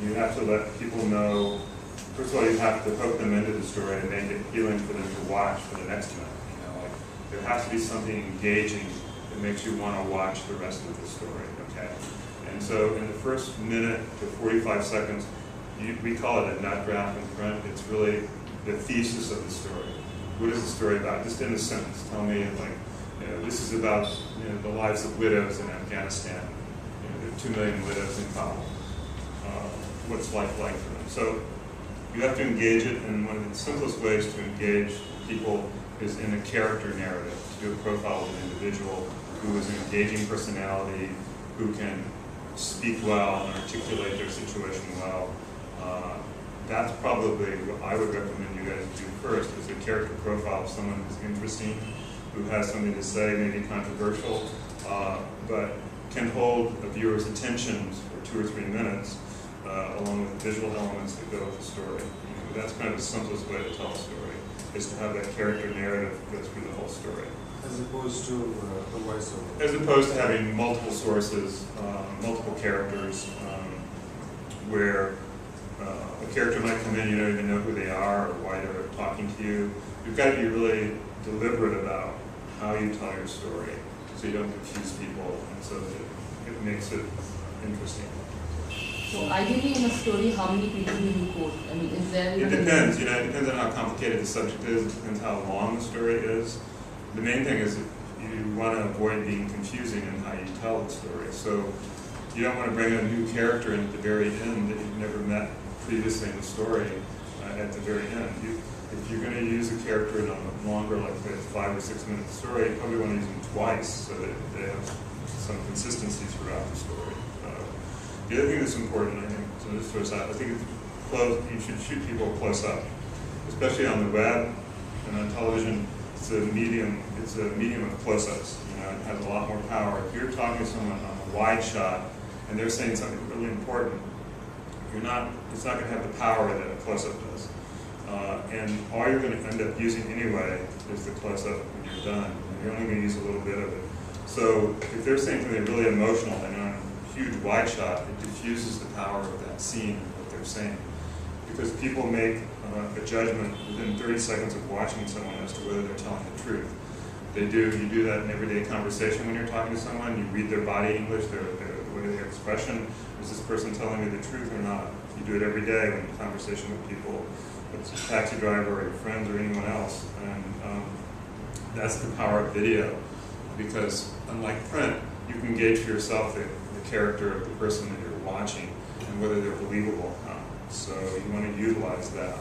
you have to let people know, first of all, you have to hook them into the story and make it appealing for them to watch for the next minute. You know, like, there has to be something engaging that makes you want to watch the rest of the story, okay? And so in the first minute to 45 seconds, we call it a nut graph in print. It's really the thesis of the story. What is the story about? Just in a sentence, tell me, like, you know, this is about, you know, the lives of widows in Afghanistan. You know, there are 2 million widows in Kabul. What's life like for them? So you have to engage it, and one of the simplest ways to engage people is in a character narrative, to do a profile of an individual who is an engaging personality, who can speak well and articulate their situation well. That's probably what I would recommend you guys do first, is a character profile of someone who's interesting, who has something to say, maybe controversial, but can hold a viewer's attention for 2 or 3 minutes, along with visual elements that go with the story. You know, that's kind of the simplest way to tell a story, is to have that character narrative go through the whole story. As opposed to the voiceover. As opposed to having multiple sources, multiple characters, where a character might come in, you don't even know who they are or why they're talking to you. You've got to be really deliberate about how you tell your story, so you don't confuse people, and so that it makes it interesting. So ideally in a story, how many people will you quote? I mean, is there... It depends, you know, it depends on how complicated the subject is, it depends how long the story is. The main thing is that you want to avoid being confusing in how you tell the story. So you don't want to bring a new character in at the very end that you've never met previously in the story at the very end. If you're going to use a character in a longer, like a 5 or 6 minute story, you probably want to use them twice so that they have some consistency throughout the story. The other thing that's important, I think, so this was, I think you should shoot people close up, especially on the web and on television. It's a medium of close-ups. You know, it has a lot more power. If you're talking to someone on a wide shot and they're saying something really important, it's not going to have the power that a close-up does. And all you're going to end up using anyway is the close-up when you're done. And you're only going to use a little bit of it. So if they're saying something really emotional and on a huge wide shot, it diffuses the power of that scene, what they're saying. Because people make a judgment within 30 seconds of watching someone as to whether they're telling the truth. You do that in everyday conversation when you're talking to someone. You read their body English, their expression. Is this person telling me the truth or not? You do it every day when you're in conversation with people, whether it's a taxi driver or your friends or anyone else. And that's the power of video, because unlike print, you can gauge for yourself the character of the person that you're watching and whether they're believable or not. So you want to utilize that.